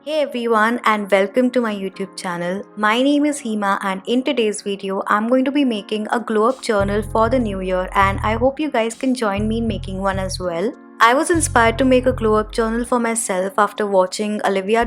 Hey everyone and welcome to my YouTube channel. My name is Hima and in today's video I'm going to be making a glow up journal for the new year and I hope you guys can join me in making one as well. I was inspired to make a glow up journal for myself after watching Alivia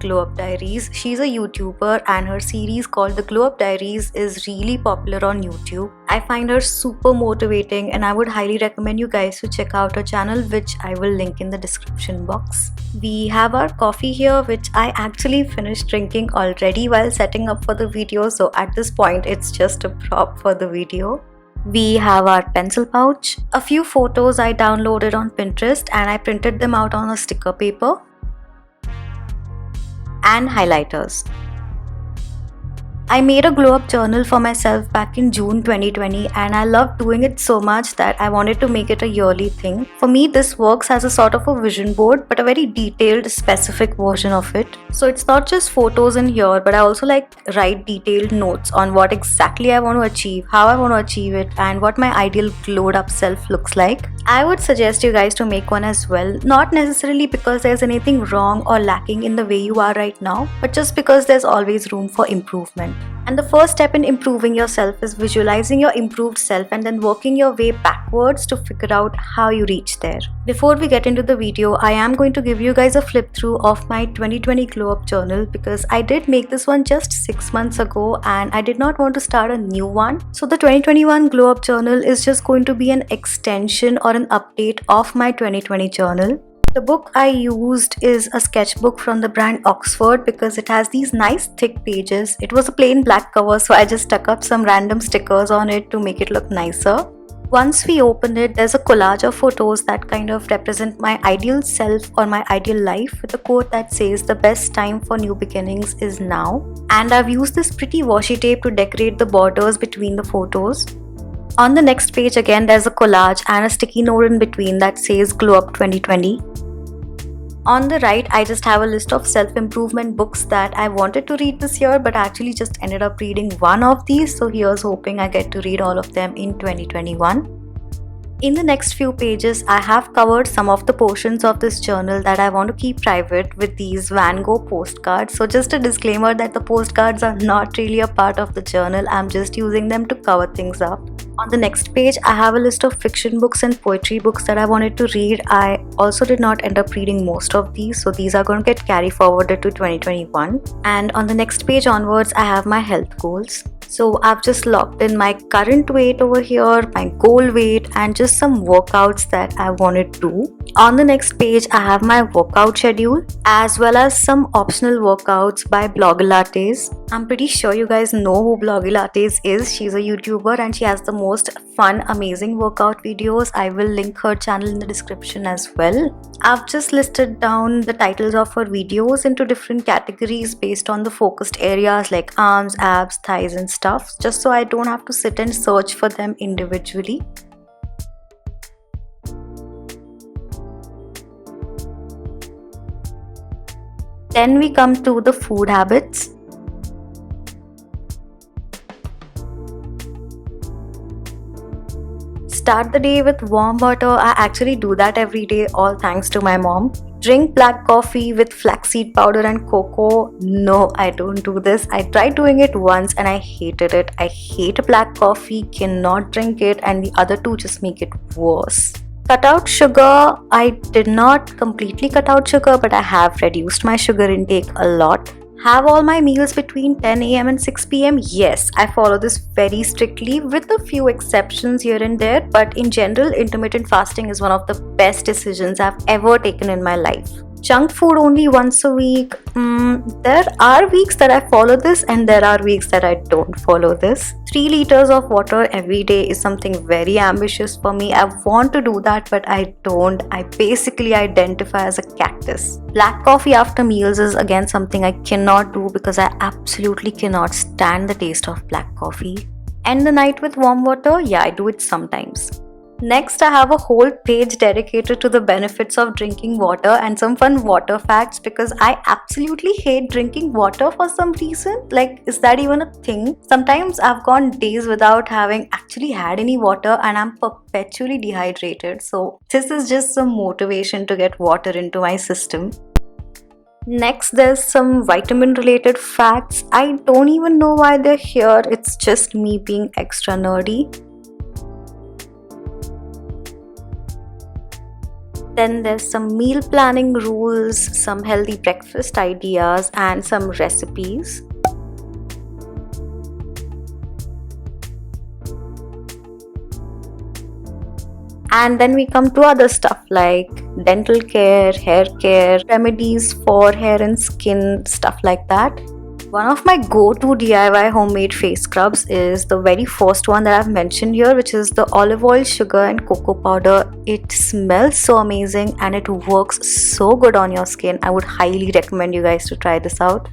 Glow Up Diaries. She's a YouTuber and her series called the Glow Up Diaries is really popular on YouTube. I find her super motivating and I would highly recommend you guys to check out her channel, which I will link in the description box. We have our coffee here, which I actually finished drinking already while setting up for the video, so at this point it's just a prop for the video. We have our pencil pouch, a few photos I downloaded on Pinterest and I printed them out on a sticker paper, and highlighters. I made a glow up journal for myself back in June 2020 and I loved doing it so much that I wanted to make it a yearly thing. For me, this works as a sort of a vision board but a very detailed, specific version of it. So it's not just photos in here, but I also write detailed notes on what exactly I want to achieve, how I want to achieve it, and what my ideal glowed up self looks like. I would suggest you guys to make one as well, not necessarily because there's anything wrong or lacking in the way you are right now, but just because there's always room for improvement. And the first step in improving yourself is visualizing your improved self and then working your way backwards to figure out how you reach there. Before we get into the video, I am going to give you guys a flip through of my 2020 glow up journal because I did make this one just 6 months ago and I did not want to start a new one. So the 2021 glow up journal is just going to be an extension or an update of my 2020 journal. The book I used is a sketchbook from the brand Oxford because it has these nice thick pages. It was a plain black cover, so I just stuck up some random stickers on it to make it look nicer. Once we open it, there's a collage of photos that kind of represent my ideal self or my ideal life with a quote that says the best time for new beginnings is now. And I've used this pretty washi tape to decorate the borders between the photos. On the next page again, there's a collage and a sticky note in between that says Glow Up 2020. On the right, I just have a list of self-improvement books that I wanted to read this year, but I actually just ended up reading one of these, so here's hoping I get to read all of them in 2021. In the next few pages, I have covered some of the portions of this journal that I want to keep private with these Van Gogh postcards. So just a disclaimer that the postcards are not really a part of the journal, I'm just using them to cover things up. On the next page, I have a list of fiction books and poetry books that I wanted to read. I also did not end up reading most of these, so these are going to get carry forwarded to 2021. And on the next page onwards, I have my health goals. So I've just logged in my current weight over here, my goal weight, and just some workouts that I want to do. On the next page, I have my workout schedule as well as some optional workouts by Blogilates. I'm pretty sure you guys know who Blogilates is. She's a YouTuber and she has the most fun, amazing workout videos. I will link her channel in the description as well. I've just listed down the titles of her videos into different categories based on the focused areas like arms, abs, thighs and stuff, just so I don't have to sit and search for them individually. Then we come to the food habits. Start the day with warm water. I actually do that every day, all thanks to my mom. Drink black coffee with flaxseed powder and cocoa. No, I don't do this. I tried doing it once and I hated it. I hate black coffee, cannot drink it, and the other two just make it worse. Cut out sugar. I did not completely cut out sugar, but I have reduced my sugar intake a lot. Have all my meals between 10 a.m. and 6 p.m. Yes, I follow this very strictly with a few exceptions here and there, but in general, intermittent fasting is one of the best decisions I've ever taken in my life. Junk food only once a week. There are weeks that I follow this and there are weeks that I don't follow this. 3 liters of water every day is something very ambitious for me. I want to do that, but I don't. I basically identify as a cactus. Black coffee after meals is again something I cannot do because I absolutely cannot stand the taste of black coffee. End the night with warm water? Yeah, I do it sometimes. Next, I have a whole page dedicated to the benefits of drinking water and some fun water facts because I absolutely hate drinking water for some reason. Like, is that even a thing? Sometimes I've gone days without having actually had any water and I'm perpetually dehydrated. So this is just some motivation to get water into my system. Next, there's some vitamin related facts. I don't even know why they're here, it's just me being extra nerdy. Then there's some meal planning rules, some healthy breakfast ideas, and some recipes. And then we come to other stuff like dental care, hair care, remedies for hair and skin, stuff like that. One of my go-to DIY homemade face scrubs is the very first one that I've mentioned here, which is the olive oil, sugar and cocoa powder. It smells so amazing and it works so good on your skin. I would highly recommend you guys to try this out.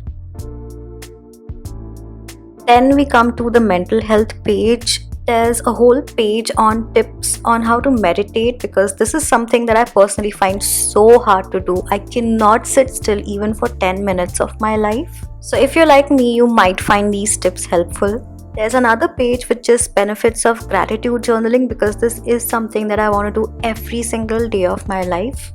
Then we come to the mental health page. There's a whole page on tips on how to meditate, because this is something that I personally find so hard to do. I cannot sit still even for 10 minutes of my life. So if you're like me, you might find these tips helpful. There's another page which is benefits of gratitude journaling, because this is something that I want to do every single day of my life.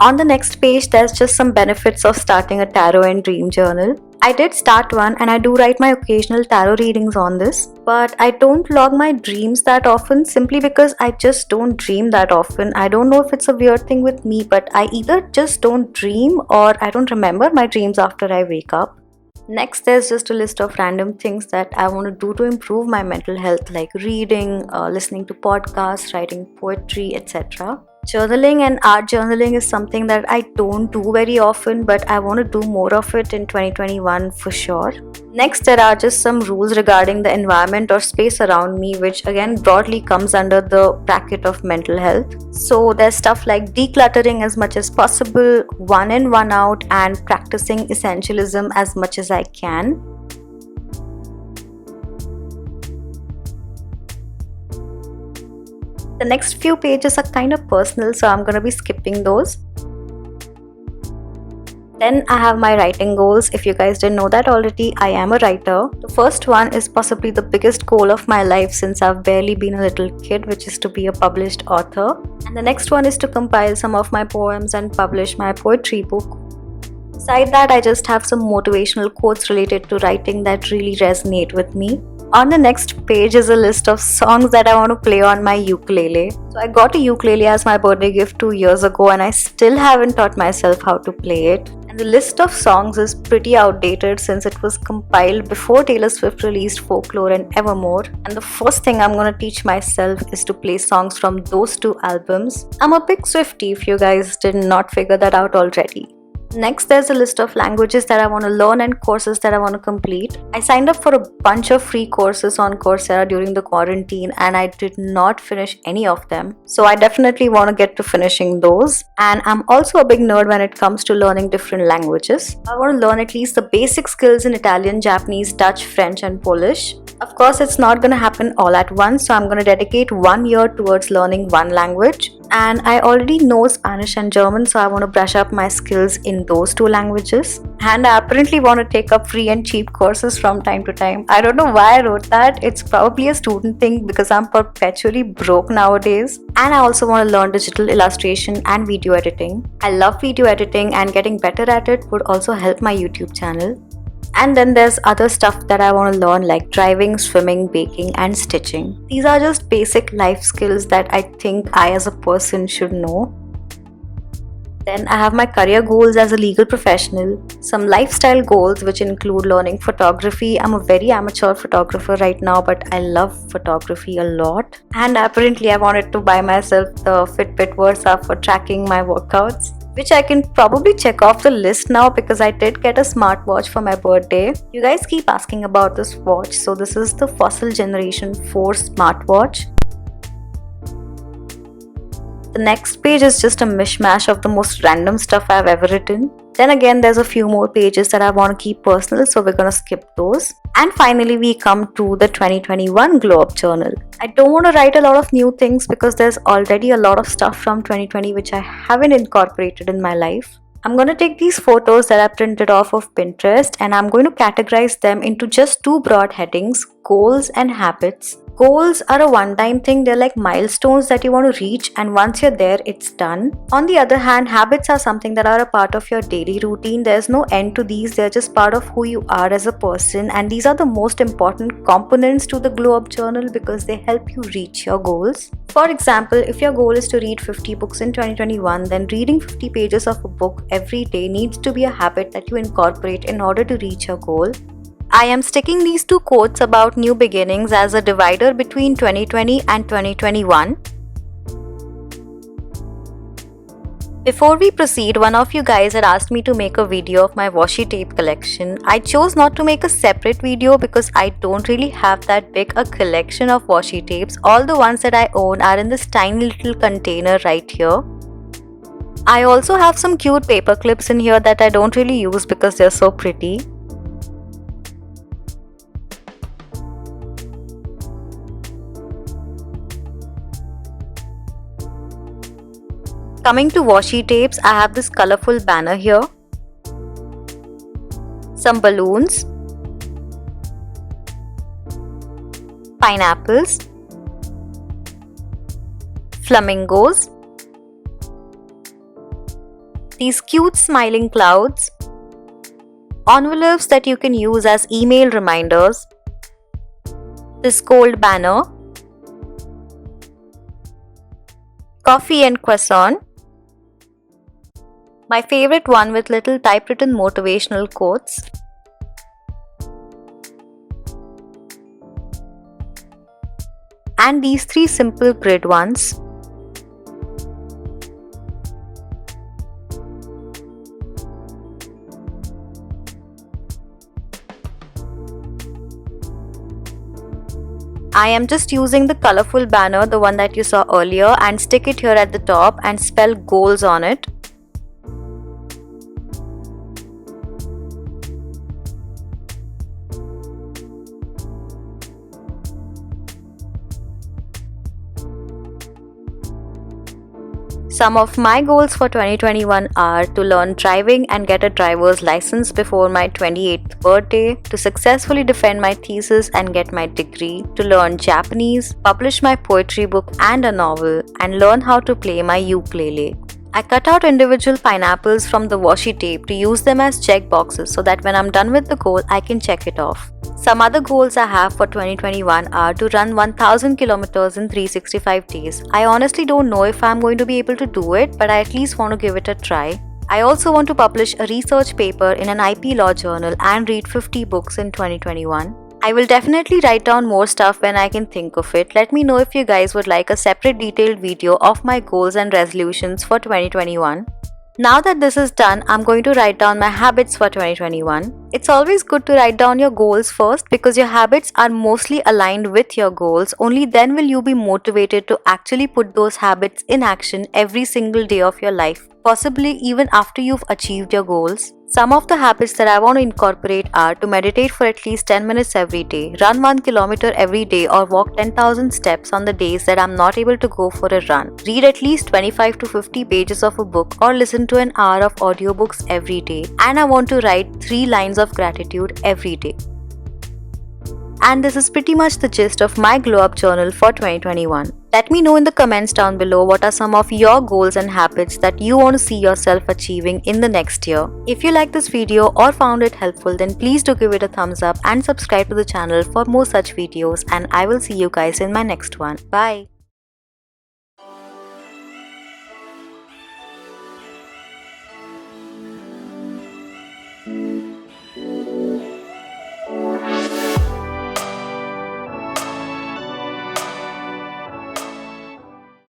On the next page, there's just some benefits of starting a tarot and dream journal. I did start one and I do write my occasional tarot readings on this, but I don't log my dreams that often simply because I just don't dream that often. I don't know if it's a weird thing with me, but I either just don't dream or I don't remember my dreams after I wake up. Next, there's just a list of random things that I want to do to improve my mental health, like reading, listening to podcasts, writing poetry, etc. Journaling and art journaling is something that I don't do very often, but I want to do more of it in 2021 for sure. Next, there are just some rules regarding the environment or space around me, which again broadly comes under the bracket of mental health. So there's stuff like decluttering as much as possible, one in, one out, and practicing essentialism as much as I can. The next few pages are kind of personal, so I'm going to be skipping those. Then I have my writing goals. If you guys didn't know that already, I am a writer. The first one is possibly the biggest goal of my life since I've barely been a little kid, which is to be a published author. And the next one is to compile some of my poems and publish my poetry book. Beside that, I just have some motivational quotes related to writing that really resonate with me. On the next page is a list of songs that I want to play on my ukulele. So I got a ukulele as my birthday gift 2 years ago and I still haven't taught myself how to play it. And the list of songs is pretty outdated since it was compiled before Taylor Swift released Folklore and Evermore. And the first thing I'm gonna teach myself is to play songs from those two albums. I'm a big Swiftie if you guys did not figure that out already. Next, there's a list of languages that I want to learn and courses that I want to complete. I signed up for a bunch of free courses on Coursera during the quarantine and I did not finish any of them. So I definitely want to get to finishing those. And I'm also a big nerd when it comes to learning different languages. I want to learn at least the basic skills in Italian, Japanese, Dutch, French, and Polish. Of course, it's not going to happen all at once, so I'm going to dedicate 1 year towards learning one language. And I already know Spanish and German, so I want to brush up my skills in those two languages. And I apparently want to take up free and cheap courses from time to time. I don't know why I wrote that. It's probably a student thing because I'm perpetually broke nowadays. And I also want to learn digital illustration and video editing. I love video editing and getting better at it would also help my YouTube channel. And then there's other stuff that I want to learn like driving, swimming, baking and stitching. These are just basic life skills that I think I as a person should know. Then I have my career goals as a legal professional, some lifestyle goals which include learning photography. I'm a very amateur photographer right now, but I love photography a lot. And apparently I wanted to buy myself the Fitbit Versa for tracking my workouts, which I can probably check off the list now because I did get a smartwatch for my birthday. You guys keep asking about this watch, so this is the Fossil Generation 4 smartwatch. The next page is just a mishmash of the most random stuff I've ever written. Then again, there's a few more pages that I want to keep personal, so we're gonna skip those. And finally, we come to the 2021 Glow Up Journal. I don't want to write a lot of new things because there's already a lot of stuff from 2020 which I haven't incorporated in my life. I'm going to take these photos that I printed off of Pinterest and I'm going to categorize them into just two broad headings, goals and habits. Goals are a one-time thing. They're like milestones that you want to reach, and once you're there, it's done. On the other hand, habits are something that are a part of your daily routine. There's no end to these. They're just part of who you are as a person, and these are the most important components to the glow up journal because they help you reach your goals. For example, if your goal is to read 50 books in 2021, then reading 50 pages of a book every day needs to be a habit that you incorporate in order to reach your goal. I am sticking these two quotes about new beginnings as a divider between 2020 and 2021. Before we proceed, one of you guys had asked me to make a video of my washi tape collection. I chose not to make a separate video because I don't really have that big a collection of washi tapes. All the ones that I own are in this tiny little container right here. I also have some cute paper clips in here that I don't really use because they're so pretty. Coming to washi tapes, I have this colorful banner here, some balloons, pineapples, flamingos, these cute smiling clouds, envelopes that you can use as email reminders, this gold banner, coffee and croissant, my favorite one with little typewritten motivational quotes, and these three simple grid ones. I am just using the colorful banner, the one that you saw earlier, and stick it here at the top and spell goals on it. Some of my goals for 2021 are to learn driving and get a driver's license before my 28th birthday, to successfully defend my thesis and get my degree, to learn Japanese, publish my poetry book and a novel, and learn how to play my ukulele. I cut out individual pineapples from the washi tape to use them as check boxes so that when I'm done with the goal, I can check it off. Some other goals I have for 2021 are to run 1000 kilometers in 365 days. I honestly don't know if I'm going to be able to do it, but I at least want to give it a try. I also want to publish a research paper in an IP law journal and read 50 books in 2021. I will definitely write down more stuff when I can think of it. Let me know if you guys would like a separate detailed video of my goals and resolutions for 2021. Now that this is done, I'm going to write down my habits for 2021. It's always good to write down your goals first because your habits are mostly aligned with your goals. Only then will you be motivated to actually put those habits in action every single day of your life, possibly even after you've achieved your goals. Some of the habits that I want to incorporate are to meditate for at least 10 minutes every day, run 1 kilometer every day or walk 10,000 steps on the days that I'm not able to go for a run, read at least 25 to 50 pages of a book or listen to an hour of audiobooks every day, and I want to write 3 lines of gratitude every day. And this is pretty much the gist of my glow up journal for 2021. Let me know in the comments down below what are some of your goals and habits that you want to see yourself achieving in the next year. If you liked this video or found it helpful, then please do give it a thumbs up and subscribe to the channel for more such videos, and I will see you guys in my next one. Bye.